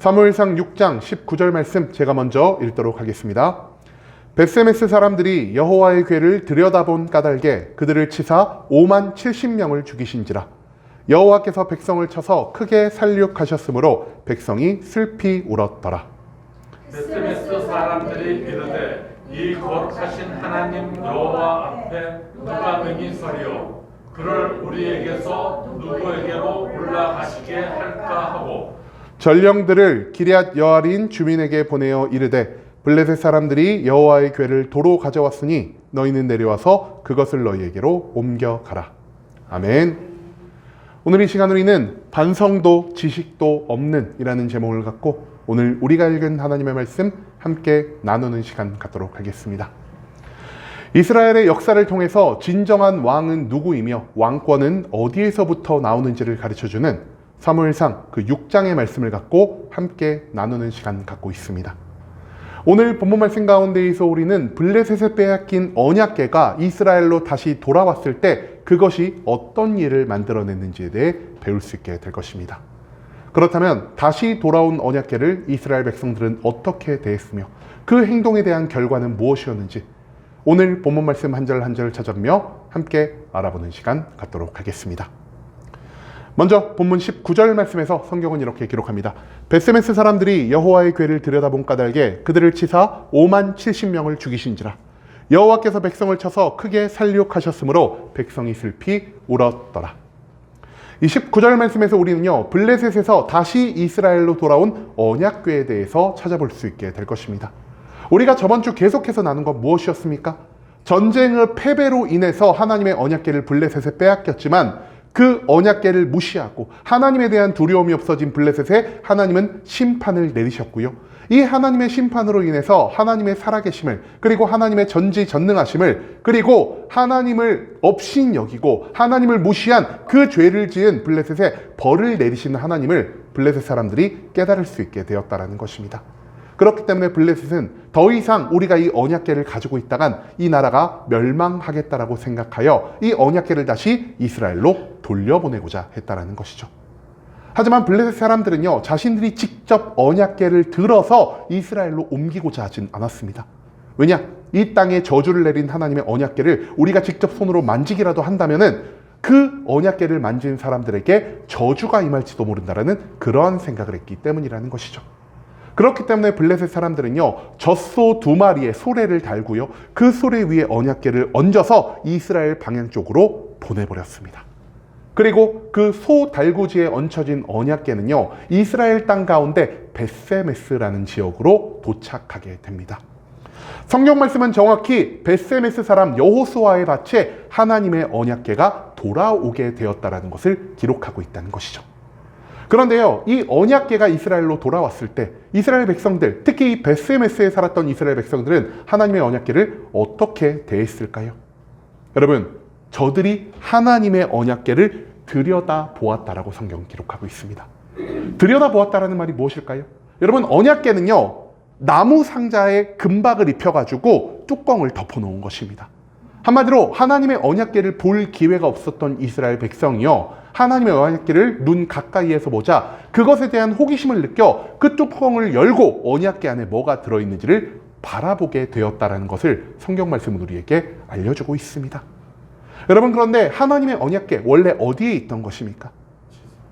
사무엘상 6장 19절 말씀 제가 먼저 읽도록 하겠습니다. 벳세메스 사람들이 여호와의 궤를 들여다본 까닭에 그들을 치사 5만 70명을 죽이신지라. 여호와께서 백성을 쳐서 크게 살육하셨으므로 백성이 슬피 울었더라. 벳세메스 사람들이 이르되 이 거룩하신 하나님 여호와 앞에 누가 능히 서리요 그를 우리에게서 누구에게로 올라가시게 할까 하고 전령들을 기럇 여아린 주민에게 보내어 이르되 블레셋 사람들이 여호와의 궤를 도로 가져왔으니 너희는 내려와서 그것을 너희에게로 옮겨가라. 아멘. 오늘 이 시간 우리는 반성도 지식도 없는 이라는 제목을 갖고 오늘 우리가 읽은 하나님의 말씀 함께 나누는 시간 갖도록 하겠습니다. 이스라엘의 역사를 통해서 진정한 왕은 누구이며 왕권은 어디에서부터 나오는지를 가르쳐주는 사무엘상 그 6장의 말씀을 갖고 함께 나누는 시간 갖고 있습니다. 오늘 본문 말씀 가운데에서 우리는 블레셋에 빼앗긴 언약궤가 이스라엘로 다시 돌아왔을 때 그것이 어떤 일을 만들어냈는지에 대해 배울 수 있게 될 것입니다. 그렇다면 다시 돌아온 언약궤를 이스라엘 백성들은 어떻게 대했으며 그 행동에 대한 결과는 무엇이었는지 오늘 본문 말씀 한 절 한 절 찾아보며 함께 알아보는 시간 갖도록 하겠습니다. 먼저 본문 19절 말씀에서 성경은 이렇게 기록합니다. 벳세메스 사람들이 여호와의 궤를 들여다본 까닭에 그들을 치사 5만 70명을 죽이신지라. 여호와께서 백성을 쳐서 크게 살육하셨으므로 백성이 슬피 울었더라. 이 19절 말씀에서 우리는요 블레셋에서 다시 이스라엘로 돌아온 언약궤에 대해서 찾아볼 수 있게 될 것입니다. 우리가 저번 주 계속해서 나눈 건 무엇이었습니까? 전쟁의 패배로 인해서 하나님의 언약궤를 블레셋에 빼앗겼지만 그 언약궤를 무시하고 하나님에 대한 두려움이 없어진 블레셋에 하나님은 심판을 내리셨고요. 이 하나님의 심판으로 인해서 하나님의 살아계심을 그리고 하나님의 전지전능하심을 그리고 하나님을 업신여기고 하나님을 무시한 그 죄를 지은 블레셋에 벌을 내리시는 하나님을 블레셋 사람들이 깨달을 수 있게 되었다는 것입니다. 그렇기 때문에 블레셋은 더 이상 우리가 이 언약궤를 가지고 있다간 이 나라가 멸망하겠다라고 생각하여 이 언약궤를 다시 이스라엘로 돌려보내고자 했다라는 것이죠. 하지만 블레셋 사람들은요 자신들이 직접 언약궤를 들어서 이스라엘로 옮기고자 하진 않았습니다. 왜냐? 이 땅에 저주를 내린 하나님의 언약궤를 우리가 직접 손으로 만지기라도 한다면은 그 언약궤를 만진 사람들에게 저주가 임할지도 모른다라는 그러한 생각을 했기 때문이라는 것이죠. 그렇기 때문에 블레셋 사람들은요 젖소 2마리의 소래를 달고요 그 소래 위에 언약궤를 얹어서 이스라엘 방향 쪽으로 보내버렸습니다. 그리고 그 소 달구지에 얹혀진 언약궤는요 이스라엘 땅 가운데 벳세메스라는 지역으로 도착하게 됩니다. 성경 말씀은 정확히 벳세메스 사람 여호수아의 밭에 하나님의 언약궤가 돌아오게 되었다는 것을 기록하고 있다는 것이죠. 그런데요 이 언약궤가 이스라엘로 돌아왔을 때 이스라엘 백성들, 특히 이 벳세메스에 살았던 이스라엘 백성들은 하나님의 언약궤를 어떻게 대했을까요? 여러분, 저들이 하나님의 언약궤를 들여다보았다라고 성경은 기록하고 있습니다. 들여다보았다라는 말이 무엇일까요? 여러분, 언약궤는요 나무 상자에 금박을 입혀가지고 뚜껑을 덮어놓은 것입니다. 한마디로 하나님의 언약궤를 볼 기회가 없었던 이스라엘 백성이요 하나님의 언약궤를 눈 가까이에서 보자 그것에 대한 호기심을 느껴 그 뚜껑을 열고 언약궤 안에 뭐가 들어있는지를 바라보게 되었다는 것을 성경 말씀은 우리에게 알려주고 있습니다. 여러분, 그런데 하나님의 언약궤 원래 어디에 있던 것입니까?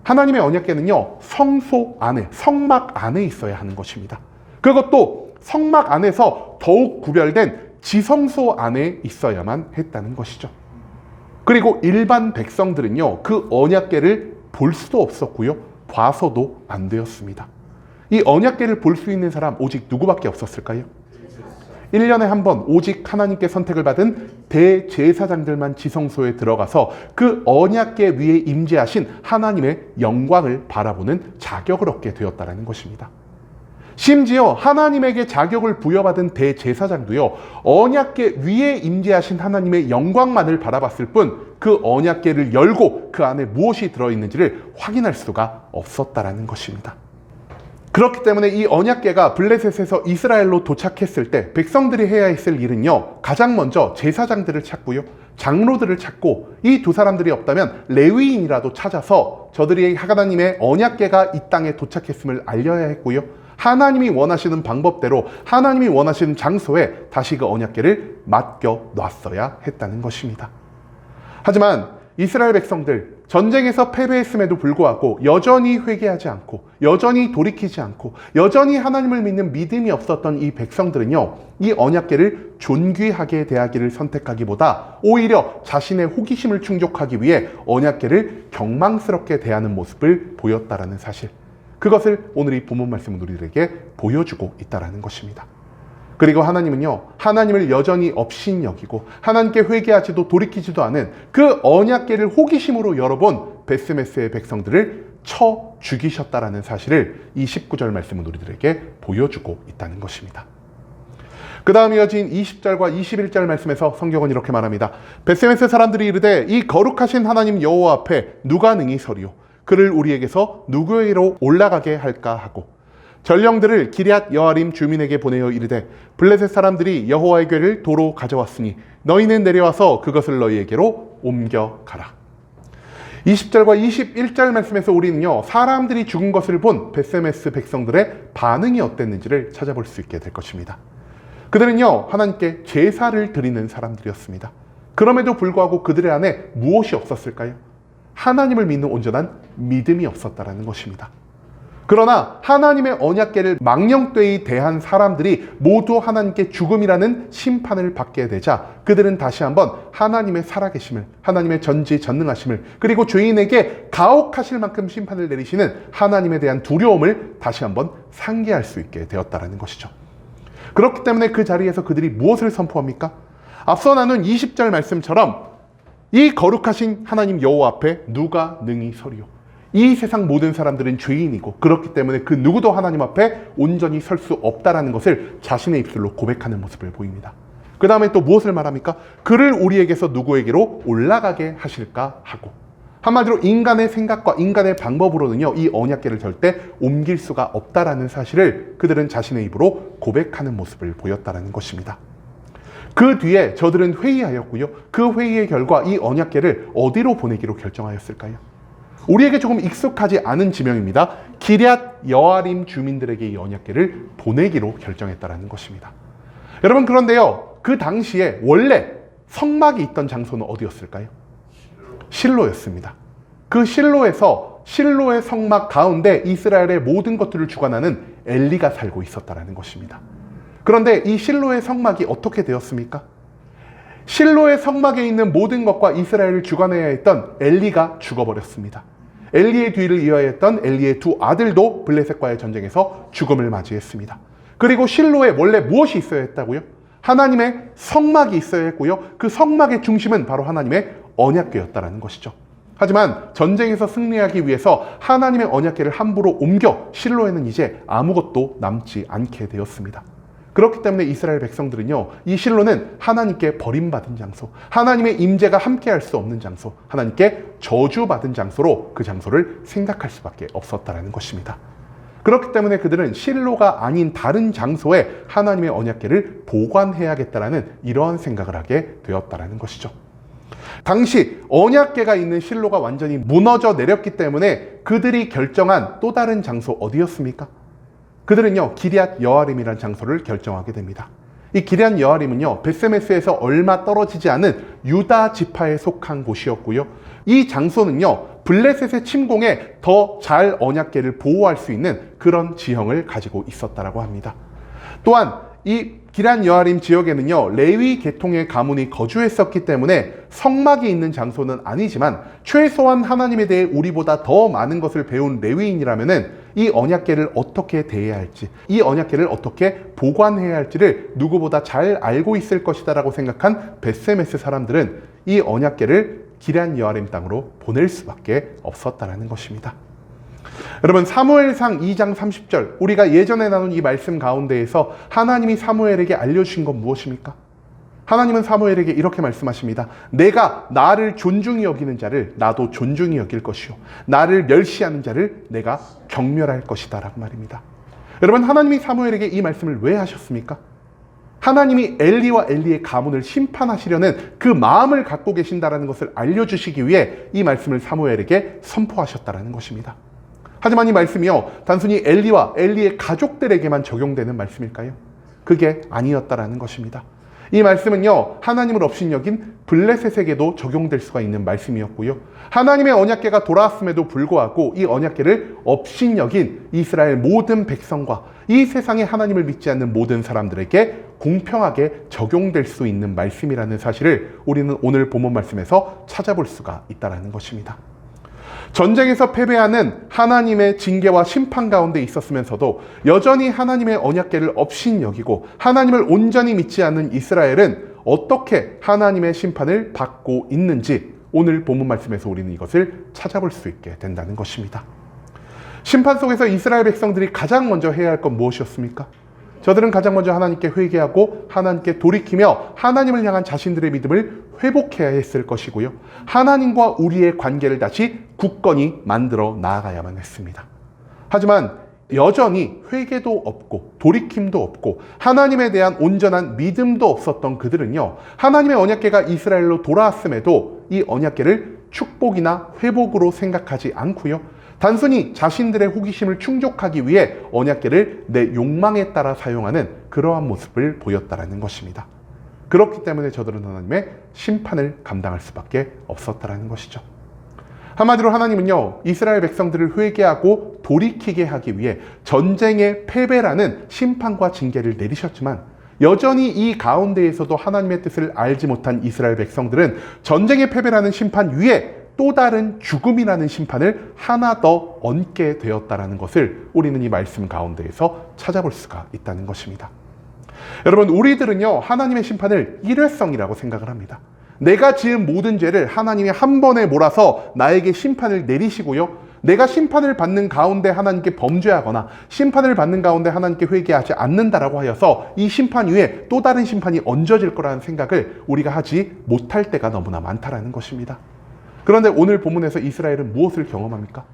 하나님의 언약궤는요 성소 안에, 성막 안에 있어야 하는 것입니다. 그것도 성막 안에서 더욱 구별된 지성소 안에 있어야만 했다는 것이죠. 그리고 일반 백성들은요 그 언약궤를 볼 수도 없었고요 봐서도 안 되었습니다. 이 언약궤를 볼 수 있는 사람 오직 누구밖에 없었을까요? 1년에 한 번 오직 하나님께 선택을 받은 대제사장들만 지성소에 들어가서 그 언약궤 위에 임재하신 하나님의 영광을 바라보는 자격을 얻게 되었다는 것입니다. 심지어 하나님에게 자격을 부여받은 대제사장도요 언약궤 위에 임재하신 하나님의 영광만을 바라봤을 뿐 그 언약궤를 열고 그 안에 무엇이 들어있는지를 확인할 수가 없었다라는 것입니다. 그렇기 때문에 이 언약궤가 블레셋에서 이스라엘로 도착했을 때 백성들이 해야 했을 일은요 가장 먼저 제사장들을 찾고요 장로들을 찾고 이 두 사람들이 없다면 레위인이라도 찾아서 저들이 하나님의 언약궤가 이 땅에 도착했음을 알려야 했고요. 하나님이 원하시는 방법대로 하나님이 원하시는 장소에 다시 그 언약궤를 맡겨 놨어야 했다는 것입니다. 하지만 이스라엘 백성들 전쟁에서 패배했음에도 불구하고 여전히 회개하지 않고 여전히 돌이키지 않고 여전히 하나님을 믿는 믿음이 없었던 이 백성들은요, 이 언약궤를 존귀하게 대하기를 선택하기보다 오히려 자신의 호기심을 충족하기 위해 언약궤를 경망스럽게 대하는 모습을 보였다라는 사실, 그것을 오늘 이 본문 말씀은 우리들에게 보여주고 있다라는 것입니다. 그리고 하나님은요, 하나님을 여전히 업신 여기고 하나님께 회개하지도 돌이키지도 않은 그 언약궤를 호기심으로 열어본 베스메스의 백성들을 쳐 죽이셨다라는 사실을 이 19절 말씀은 우리들에게 보여주고 있다는 것입니다. 그 다음 이어진 20절과 21절 말씀에서 성경은 이렇게 말합니다. 베스메스 사람들이 이르되 이 거룩하신 하나님 여호와 앞에 누가 능히 서리요? 그를 우리에게서 누구에게로 올라가게 할까 하고 전령들을 기럇 여아림 주민에게 보내어 이르되 블레셋 사람들이 여호와의 궤를 도로 가져왔으니 너희는 내려와서 그것을 너희에게로 옮겨가라. 20절과 21절 말씀에서 우리는요, 사람들이 죽은 것을 본 베스메스 백성들의 반응이 어땠는지를 찾아볼 수 있게 될 것입니다. 그들은요, 하나님께 제사를 드리는 사람들이었습니다. 그럼에도 불구하고 그들의 안에 무엇이 없었을까요? 하나님을 믿는 온전한 믿음이 없었다라는 것입니다. 그러나 하나님의 언약궤를 망령되이 대한 사람들이 모두 하나님께 죽음이라는 심판을 받게 되자 그들은 다시 한번 하나님의 살아계심을, 하나님의 전지전능하심을, 그리고 죄인에게 가혹하실 만큼 심판을 내리시는 하나님에 대한 두려움을 다시 한번 상기할 수 있게 되었다는 것이죠. 그렇기 때문에 그 자리에서 그들이 무엇을 선포합니까? 앞서 나눈 20절 말씀처럼 이 거룩하신 하나님 여호와 앞에 누가 능히 서리요? 이 세상 모든 사람들은 죄인이고 그렇기 때문에 그 누구도 하나님 앞에 온전히 설 수 없다라는 것을 자신의 입술로 고백하는 모습을 보입니다. 그 다음에 또 무엇을 말합니까? 그를 우리에게서 누구에게로 올라가게 하실까 하고, 한마디로 인간의 생각과 인간의 방법으로는요, 이 언약궤를 절대 옮길 수가 없다라는 사실을 그들은 자신의 입으로 고백하는 모습을 보였다라는 것입니다. 그 뒤에 저들은 회의하였고요, 그 회의의 결과 이 언약궤를 어디로 보내기로 결정하였을까요? 우리에게 조금 익숙하지 않은 지명입니다. 기럇 여아림 주민들에게 이 언약궤를 보내기로 결정했다는 것입니다. 여러분, 그런데요, 그 당시에 원래 성막이 있던 장소는 어디였을까요? 실로였습니다. 그 실로에서 실로의 성막 가운데 이스라엘의 모든 것들을 주관하는 엘리가 살고 있었다는 것입니다. 그런데 이 실로의 성막이 어떻게 되었습니까? 실로의 성막에 있는 모든 것과 이스라엘을 주관해야 했던 엘리가 죽어버렸습니다. 엘리의 뒤를 이어야 했던 엘리의 두 아들도 블레셋과의 전쟁에서 죽음을 맞이했습니다. 그리고 실로에 원래 무엇이 있어야 했다고요? 하나님의 성막이 있어야 했고요, 그 성막의 중심은 바로 하나님의 언약궤였다는 것이죠. 하지만 전쟁에서 승리하기 위해서 하나님의 언약궤를 함부로 옮겨 실로에는 이제 아무것도 남지 않게 되었습니다. 그렇기 때문에 이스라엘 백성들은요, 이 실로는 하나님께 버림받은 장소, 하나님의 임재가 함께할 수 없는 장소, 하나님께 저주받은 장소로 그 장소를 생각할 수밖에 없었다는 것입니다. 그렇기 때문에 그들은 실로가 아닌 다른 장소에 하나님의 언약궤를 보관해야겠다라는 이러한 생각을 하게 되었다는 것이죠. 당시 언약궤가 있는 실로가 완전히 무너져 내렸기 때문에 그들이 결정한 또 다른 장소 어디였습니까? 그들은요, 기럇 여아림이라는 장소를 결정하게 됩니다. 이 기럇 여아림은요, 베스메스에서 얼마 떨어지지 않은 유다 지파에 속한 곳이었고요, 이 장소는요, 블레셋의 침공에 더 잘 언약궤를 보호할 수 있는 그런 지형을 가지고 있었다라고 합니다. 또한 이 기럇 여아림 지역에는요, 레위 계통의 가문이 거주했었기 때문에 성막이 있는 장소는 아니지만 최소한 하나님에 대해 우리보다 더 많은 것을 배운 레위인이라면은 이 언약궤를 어떻게 대해야 할지, 이 언약궤를 어떻게 보관해야 할지를 누구보다 잘 알고 있을 것이다라고 생각한 베스메스 사람들은 이 언약궤를 기럇 여아림 땅으로 보낼 수밖에 없었다라는 것입니다. 여러분, 사무엘상 2장 30절, 우리가 예전에 나눈 이 말씀 가운데에서 하나님이 사무엘에게 알려주신 건 무엇입니까? 하나님은 사무엘에게 이렇게 말씀하십니다. 내가 나를 존중히 여기는 자를 나도 존중히 여길 것이요, 나를 멸시하는 자를 내가 경멸할 것이다 라고 말입니다. 여러분, 하나님이 사무엘에게 이 말씀을 왜 하셨습니까? 하나님이 엘리와 엘리의 가문을 심판하시려는 그 마음을 갖고 계신다라는 것을 알려주시기 위해 이 말씀을 사무엘에게 선포하셨다라는 것입니다. 하지만 이 말씀이요, 단순히 엘리와 엘리의 가족들에게만 적용되는 말씀일까요? 그게 아니었다라는 것입니다. 이 말씀은요, 하나님을 업신여긴 블레셋에게도 적용될 수가 있는 말씀이었고요, 하나님의 언약궤가 돌아왔음에도 불구하고 이 언약궤를 업신여긴 이스라엘 모든 백성과 이 세상에 하나님을 믿지 않는 모든 사람들에게 공평하게 적용될 수 있는 말씀이라는 사실을 우리는 오늘 본문 말씀에서 찾아볼 수가 있다는 것입니다. 전쟁에서 패배하는 하나님의 징계와 심판 가운데 있었으면서도 여전히 하나님의 언약궤를 업신여기고 하나님을 온전히 믿지 않는 이스라엘은 어떻게 하나님의 심판을 받고 있는지 오늘 본문 말씀에서 우리는 이것을 찾아볼 수 있게 된다는 것입니다. 심판 속에서 이스라엘 백성들이 가장 먼저 해야 할 건 무엇이었습니까? 저들은 가장 먼저 하나님께 회개하고 하나님께 돌이키며 하나님을 향한 자신들의 믿음을 회복해야 했을 것이고요, 하나님과 우리의 관계를 다시 굳건히 만들어 나아가야만 했습니다. 하지만 여전히 회개도 없고 돌이킴도 없고 하나님에 대한 온전한 믿음도 없었던 그들은요, 하나님의 언약궤가 이스라엘로 돌아왔음에도 이 언약궤를 축복이나 회복으로 생각하지 않고요, 단순히 자신들의 호기심을 충족하기 위해 언약궤를 내 욕망에 따라 사용하는 그러한 모습을 보였다라는 것입니다. 그렇기 때문에 저들은 하나님의 심판을 감당할 수밖에 없었다라는 것이죠. 한마디로 하나님은요, 이스라엘 백성들을 회개하고 돌이키게 하기 위해 전쟁의 패배라는 심판과 징계를 내리셨지만 여전히 이 가운데에서도 하나님의 뜻을 알지 못한 이스라엘 백성들은 전쟁의 패배라는 심판 위에 또 다른 죽음이라는 심판을 하나 더 얹게 되었다는 것을 우리는 이 말씀 가운데에서 찾아볼 수가 있다는 것입니다. 여러분, 우리들은요, 하나님의 심판을 일회성이라고 생각을 합니다. 내가 지은 모든 죄를 하나님이 한 번에 몰아서 나에게 심판을 내리시고요, 내가 심판을 받는 가운데 하나님께 범죄하거나 심판을 받는 가운데 하나님께 회개하지 않는다라고 하여서 이 심판 위에 또 다른 심판이 얹어질 거라는 생각을 우리가 하지 못할 때가 너무나 많다라는 것입니다. 그런데 오늘 본문에서 이스라엘은 무엇을 경험합니까?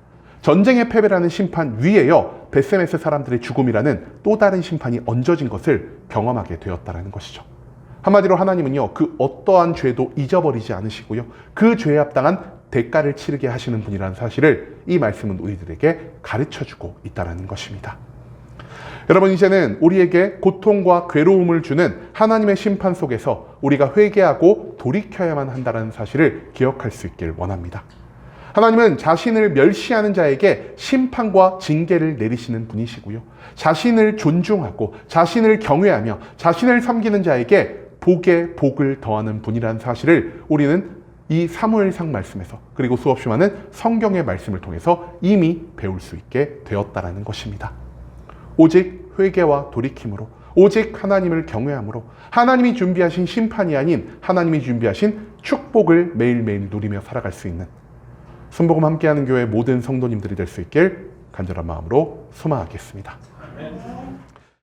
전쟁의 패배라는 심판 위에요, 벳세메스 사람들의 죽음이라는 또 다른 심판이 얹어진 것을 경험하게 되었다는 것이죠. 한마디로 하나님은요, 그 어떠한 죄도 잊어버리지 않으시고요, 그 죄에 합당한 대가를 치르게 하시는 분이라는 사실을 이 말씀은 우리들에게 가르쳐주고 있다는 것입니다. 여러분, 이제는 우리에게 고통과 괴로움을 주는 하나님의 심판 속에서 우리가 회개하고 돌이켜야만 한다는 사실을 기억할 수 있길 원합니다. 하나님은 자신을 멸시하는 자에게 심판과 징계를 내리시는 분이시고요, 자신을 존중하고 자신을 경외하며 자신을 섬기는 자에게 복에 복을 더하는 분이라는 사실을 우리는 이 사무엘상 말씀에서 그리고 수없이 많은 성경의 말씀을 통해서 이미 배울 수 있게 되었다는 것입니다. 오직 회개와 돌이킴으로, 오직 하나님을 경외함으로 하나님이 준비하신 심판이 아닌 하나님이 준비하신 축복을 매일매일 누리며 살아갈 수 있는 순복음 함께하는 교회 모든 성도님들이 될 수 있길 간절한 마음으로 소망하겠습니다. 아멘.